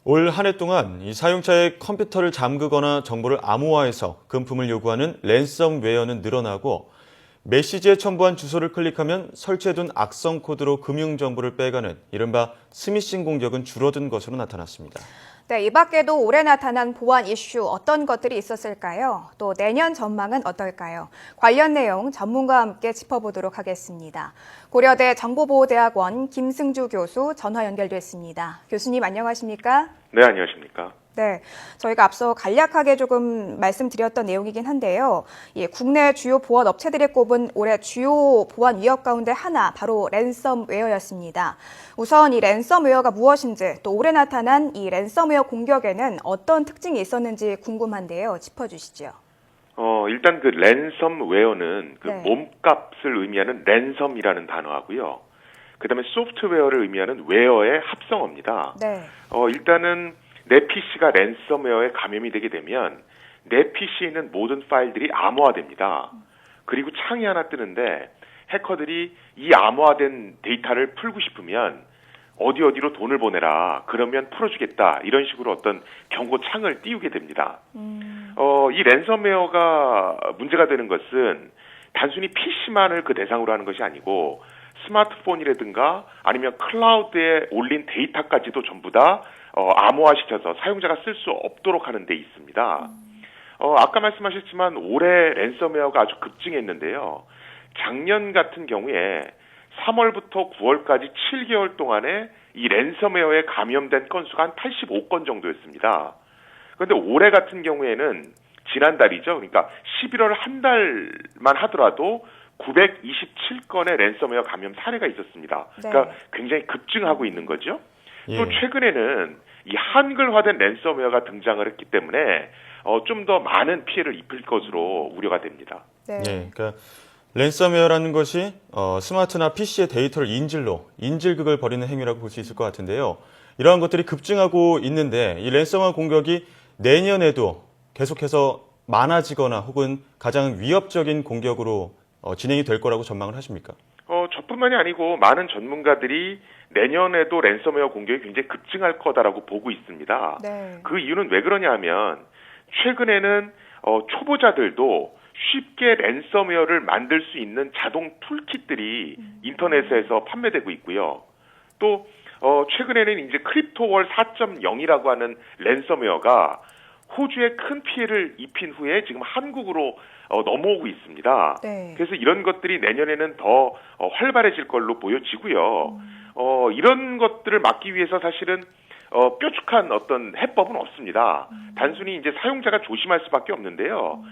올 한 해 동안 이 사용자의 컴퓨터를 잠그거나 정보를 암호화해서 금품을 요구하는 랜섬웨어는 늘어나고 메시지에 첨부한 주소를 클릭하면 설치해둔 악성 코드로 금융 정보를 빼가는 이른바 스미싱 공격은 줄어든 것으로 나타났습니다. 네, 이 밖에도 올해 나타난 보안 이슈 어떤 것들이 있었을까요? 또 내년 전망은 어떨까요? 관련 내용 전문가와 함께 짚어보도록 하겠습니다. 고려대 정보보호대학원 김승주 교수 전화 연결됐습니다. 교수님 안녕하십니까? 네, 안녕하십니까. 네, 저희가 앞서 간략하게 조금 말씀드렸던 내용이긴 한데요. 국내 주요 보안 업체들이 꼽은 올해 주요 보안 위협 가운데 하나, 바로 랜섬웨어였습니다. 우선 이 랜섬웨어가 무엇인지, 또 올해 나타난 이 랜섬웨어 공격에는 어떤 특징이 있었는지 궁금한데요. 짚어주시죠. 일단 그 랜섬웨어는 그 네. 몸값을 의미하는 랜섬이라는 단어하고요. 그다음에 소프트웨어를 의미하는 웨어의 합성어입니다. 네. 일단은 내 PC가 랜섬웨어에 감염이 되게 되면 내 PC에 있는 모든 파일들이 암호화됩니다. 그리고 창이 하나 뜨는데 해커들이 이 암호화된 데이터를 풀고 싶으면 어디로 돈을 보내라. 그러면 풀어주겠다. 이런 식으로 어떤 경고창을 띄우게 됩니다. 이 랜섬웨어가 문제가 되는 것은 단순히 PC만을 그 대상으로 하는 것이 아니고 스마트폰이라든가 아니면 클라우드에 올린 데이터까지도 전부 다 암호화시켜서 사용자가 쓸 수 없도록 하는 데 있습니다. 아까 말씀하셨지만 올해 랜섬웨어가 아주 급증했는데요. 작년 같은 경우에 3월부터 9월까지 7개월 동안에 이 랜섬웨어에 감염된 건수가 한 85건 정도였습니다. 그런데 올해 같은 경우에는 지난달이죠. 그러니까 11월 한 달만 하더라도 927건의 랜섬웨어 감염 사례가 있었습니다. 네. 그러니까 굉장히 급증하고 있는 거죠. 예. 또 최근에는 이 한글화된 랜섬웨어가 등장을 했기 때문에 좀 더 많은 피해를 입힐 것으로 우려가 됩니다. 네. 예, 그러니까 랜섬웨어라는 것이 스마트나 PC의 데이터를 인질극을 벌이는 행위라고 볼 수 있을 것 같은데요. 이러한 것들이 급증하고 있는데 이 랜섬웨어 공격이 내년에도 계속해서 많아지거나 혹은 가장 위협적인 공격으로 진행이 될 거라고 전망을 하십니까? 저뿐만이 아니고 많은 전문가들이 내년에도 랜섬웨어 공격이 굉장히 급증할 거다라고 보고 있습니다. 네. 그 이유는 왜 그러냐 하면 최근에는 초보자들도 쉽게 랜섬웨어를 만들 수 있는 자동 툴킷들이 인터넷에서 판매되고 있고요. 또 최근에는 이제 크립토월 4.0이라고 하는 랜섬웨어가 호주에 큰 피해를 입힌 후에 지금 한국으로 넘어오고 있습니다. 네. 그래서 이런 것들이 내년에는 더 활발해질 걸로 보여지고요. 이런 것들을 막기 위해서 사실은 뾰족한 어떤 해법은 없습니다. 단순히 이제 사용자가 조심할 수밖에 없는데요.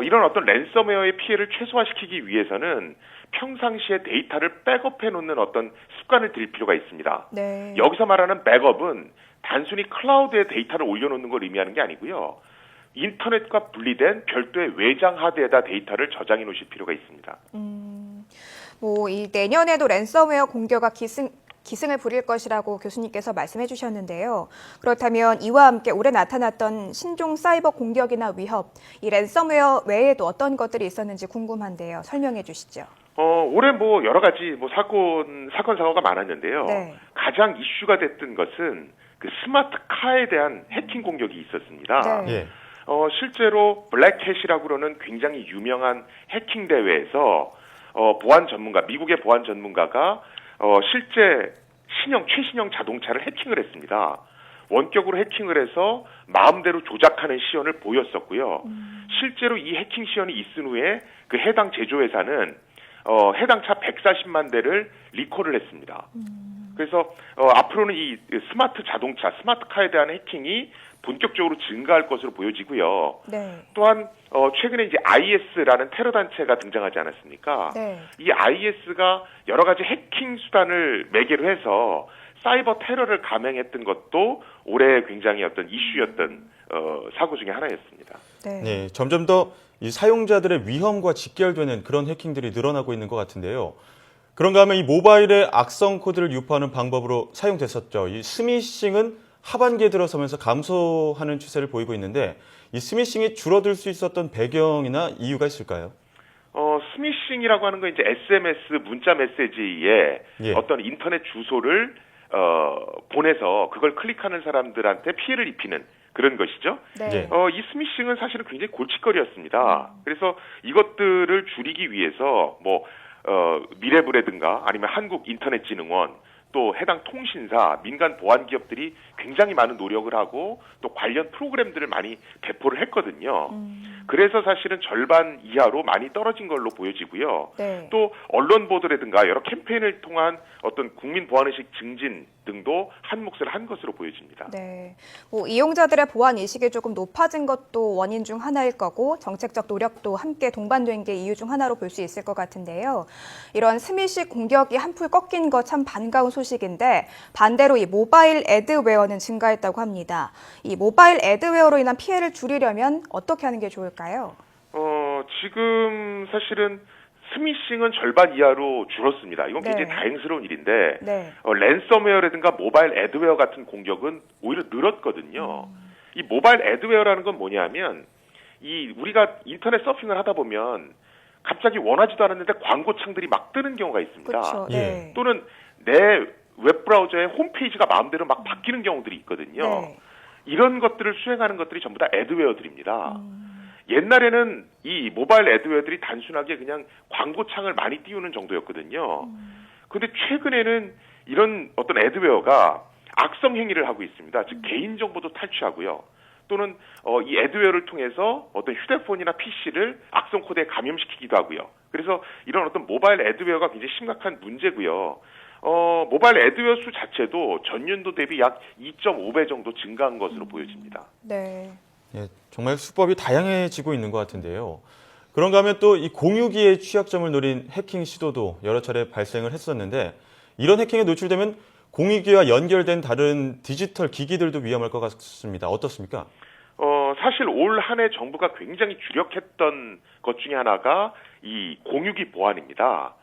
이런 어떤 랜섬웨어의 피해를 최소화시키기 위해서는 평상시에 데이터를 백업해 놓는 어떤 습관을 들일 필요가 있습니다. 네. 여기서 말하는 백업은 단순히 클라우드에 데이터를 올려놓는 걸 의미하는 게 아니고요. 인터넷과 분리된 별도의 외장 하드에다 데이터를 저장해 놓으실 필요가 있습니다. 이 내년에도 랜섬웨어 공격가 기승을 부릴 것이라고 교수님께서 말씀해 주셨는데요. 그렇다면 이와 함께 올해 나타났던 신종 사이버 공격이나 위협, 이 랜섬웨어 외에도 어떤 것들이 있었는지 궁금한데요. 설명해 주시죠. 올해 여러 가지 사건 사고가 많았는데요. 네. 가장 이슈가 됐던 것은 그 스마트카에 대한 해킹 공격이 있었습니다. 네. 예. 실제로 블랙햇이라고 그러는 굉장히 유명한 해킹 대회에서 미국의 보안 전문가가 실제 최신형 자동차를 해킹을 했습니다. 원격으로 해킹을 해서 마음대로 조작하는 시연을 보였었고요. 실제로 이 해킹 시연이 있은 후에 그 해당 제조회사는 해당 차 140만 대를 리콜을 했습니다. 그래서 앞으로는 이 스마트 자동차, 스마트카에 대한 해킹이 본격적으로 증가할 것으로 보여지고요. 네. 또한 최근에 이제 IS라는 테러 단체가 등장하지 않았습니까? 네. 이 IS가 여러 가지 해킹 수단을 매개로 해서 사이버 테러를 감행했던 것도 올해 굉장히 어떤 이슈였던 사고 중에 하나였습니다. 네. 네, 점점 더 이 사용자들의 위험과 직결되는 그런 해킹들이 늘어나고 있는 것 같은데요. 그런가 하면 이 모바일에 악성 코드를 유포하는 방법으로 사용됐었죠. 이 스미싱은 하반기에 들어서면서 감소하는 추세를 보이고 있는데 이 스미싱이 줄어들 수 있었던 배경이나 이유가 있을까요? 스미싱이라고 하는 건 이제 SMS 문자 메시지에 예. 어떤 인터넷 주소를 보내서 그걸 클릭하는 사람들한테 피해를 입히는 그런 것이죠. 네. 예. 이 스미싱은 사실은 굉장히 골칫거리였습니다. 그래서 이것들을 줄이기 위해서 미래부라든가 아니면 한국인터넷진흥원 또 해당 통신사, 민간 보안 기업들이 굉장히 많은 노력을 하고 또 관련 프로그램들을 많이 배포를 했거든요. 그래서 사실은 절반 이하로 많이 떨어진 걸로 보여지고요. 네. 또 언론 보도라든가 여러 캠페인을 통한 어떤 국민 보안의식 증진 등도 한 몫을 한 것으로 보여집니다. 네. 이용자들의 보안 의식이 조금 높아진 것도 원인 중 하나일 거고 정책적 노력도 함께 동반된 게 이유 중 하나로 볼 수 있을 것 같은데요. 이런 스미식 공격이 한풀 꺾인 거 참 반가운 소식인데 반대로 이 모바일 애드웨어는 증가했다고 합니다. 이 모바일 애드웨어로 인한 피해를 줄이려면 어떻게 하는 게 좋을까요? 지금 사실은 스미싱은 절반 이하로 줄었습니다. 이건 네. 굉장히 다행스러운 일인데 네. 랜섬웨어라든가 모바일 애드웨어 같은 공격은 오히려 늘었거든요. 이 모바일 애드웨어라는 건 뭐냐면 우리가 인터넷 서핑을 하다 보면 갑자기 원하지도 않았는데 광고창들이 막 뜨는 경우가 있습니다. 그렇죠. 네. 또는 내 웹브라우저의 홈페이지가 마음대로 막 바뀌는 경우들이 있거든요. 네. 이런 것들을 수행하는 것들이 전부 다 애드웨어들입니다. 옛날에는 이 모바일 애드웨어들이 단순하게 그냥 광고창을 많이 띄우는 정도였거든요. 그런데 최근에는 이런 어떤 애드웨어가 악성 행위를 하고 있습니다. 즉 개인정보도 탈취하고요. 또는 이 애드웨어를 통해서 어떤 휴대폰이나 PC를 악성 코드에 감염시키기도 하고요. 그래서 이런 어떤 모바일 애드웨어가 굉장히 심각한 문제고요. 모바일 애드웨어 수 자체도 전년도 대비 약 2.5배 정도 증가한 것으로 보여집니다. 네. 예, 정말 수법이 다양해지고 있는 것 같은데요. 그런가 하면 또 이 공유기의 취약점을 노린 해킹 시도도 여러 차례 발생을 했었는데 이런 해킹에 노출되면 공유기와 연결된 다른 디지털 기기들도 위험할 것 같습니다. 어떻습니까? 사실 올 한 해 정부가 굉장히 주력했던 것 중에 하나가 이 공유기 보안입니다.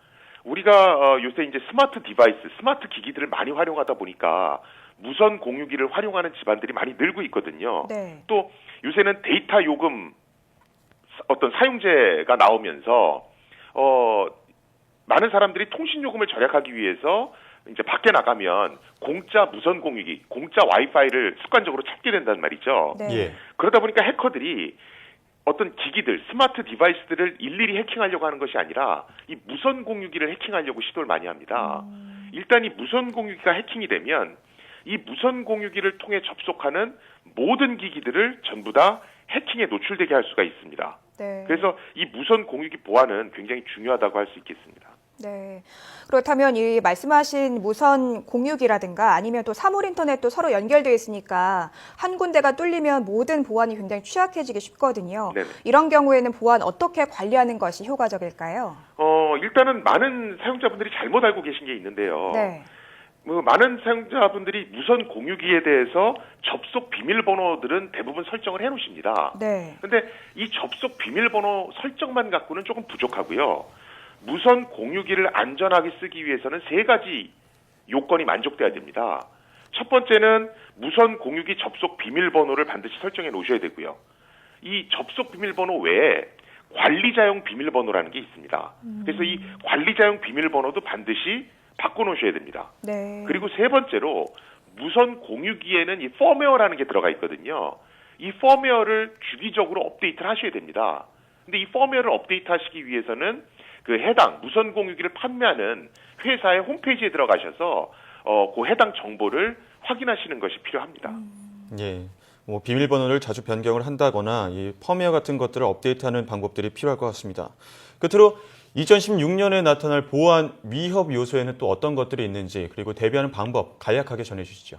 우리가 요새 이제 스마트 디바이스, 스마트 기기들을 많이 활용하다 보니까 무선 공유기를 활용하는 집안들이 많이 늘고 있거든요. 네. 또 요새는 데이터 요금 어떤 사용제가 나오면서 많은 사람들이 통신 요금을 절약하기 위해서 이제 밖에 나가면 공짜 무선 공유기, 공짜 와이파이를 습관적으로 찾게 된단 말이죠. 네. 예. 그러다 보니까 해커들이 어떤 기기들, 스마트 디바이스들을 일일이 해킹하려고 하는 것이 아니라 이 무선 공유기를 해킹하려고 시도를 많이 합니다. 일단 이 무선 공유기가 해킹이 되면 이 무선 공유기를 통해 접속하는 모든 기기들을 전부 다 해킹에 노출되게 할 수가 있습니다. 네. 그래서 이 무선 공유기 보안은 굉장히 중요하다고 할 수 있겠습니다. 네. 그렇다면 이 말씀하신 무선 공유기라든가 아니면 또 사물 인터넷도 서로 연결되어 있으니까 한 군데가 뚫리면 모든 보안이 굉장히 취약해지기 쉽거든요. 네네. 이런 경우에는 보안 어떻게 관리하는 것이 효과적일까요? 일단은 많은 사용자분들이 잘못 알고 계신 게 있는데요. 네. 많은 사용자분들이 무선 공유기에 대해서 접속 비밀번호들은 대부분 설정을 해놓으십니다. 네. 근데 이 접속 비밀번호 설정만 갖고는 조금 부족하고요. 무선 공유기를 안전하게 쓰기 위해서는 3가지 요건이 만족돼야 됩니다. 첫 번째는 무선 공유기 접속 비밀번호를 반드시 설정해 놓으셔야 되고요. 이 접속 비밀번호 외에 관리자용 비밀번호라는 게 있습니다. 그래서 이 관리자용 비밀번호도 반드시 바꿔놓으셔야 됩니다. 네. 그리고 세 번째로 무선 공유기에는 이 펌웨어라는 게 들어가 있거든요. 이 펌웨어를 주기적으로 업데이트를 하셔야 됩니다. 근데 이 펌웨어를 업데이트하시기 위해서는 그 해당 무선 공유기를 판매하는 회사의 홈페이지에 들어가셔서 그 해당 정보를 확인하시는 것이 필요합니다. 예. 비밀번호를 자주 변경을 한다거나 이 펌웨어 같은 것들을 업데이트하는 방법들이 필요할 것 같습니다. 끝으로 2016년에 나타날 보안 위협 요소에는 또 어떤 것들이 있는지 그리고 대비하는 방법 간략하게 전해주시죠.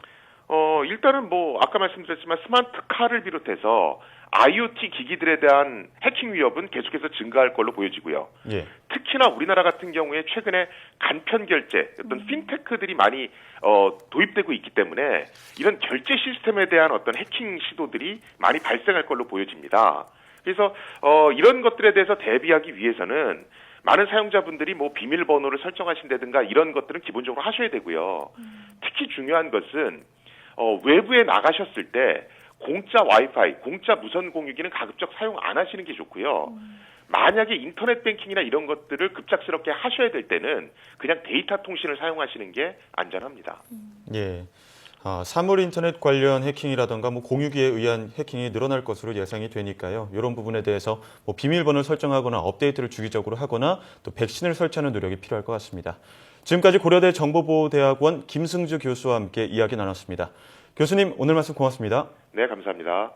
일단은 아까 말씀드렸지만 스마트카를 비롯해서 IoT 기기들에 대한 해킹 위협은 계속해서 증가할 걸로 보여지고요. 예. 특히나 우리나라 같은 경우에 최근에 간편 결제, 어떤 핀테크들이 많이 도입되고 있기 때문에 이런 결제 시스템에 대한 어떤 해킹 시도들이 많이 발생할 걸로 보여집니다. 그래서 이런 것들에 대해서 대비하기 위해서는 많은 사용자분들이 비밀번호를 설정하신다든가 이런 것들은 기본적으로 하셔야 되고요. 특히 중요한 것은 외부에 나가셨을 때 공짜 와이파이, 공짜 무선 공유기는 가급적 사용 안 하시는 게 좋고요. 만약에 인터넷 뱅킹이나 이런 것들을 급작스럽게 하셔야 될 때는 그냥 데이터 통신을 사용하시는 게 안전합니다. 예. 사물 인터넷 관련 해킹이라던가 공유기에 의한 해킹이 늘어날 것으로 예상이 되니까요. 이런 부분에 대해서 비밀번호를 설정하거나 업데이트를 주기적으로 하거나 또 백신을 설치하는 노력이 필요할 것 같습니다. 지금까지 고려대 정보보호대학원 김승주 교수와 함께 이야기 나눴습니다. 교수님, 오늘 말씀 고맙습니다. 네, 감사합니다.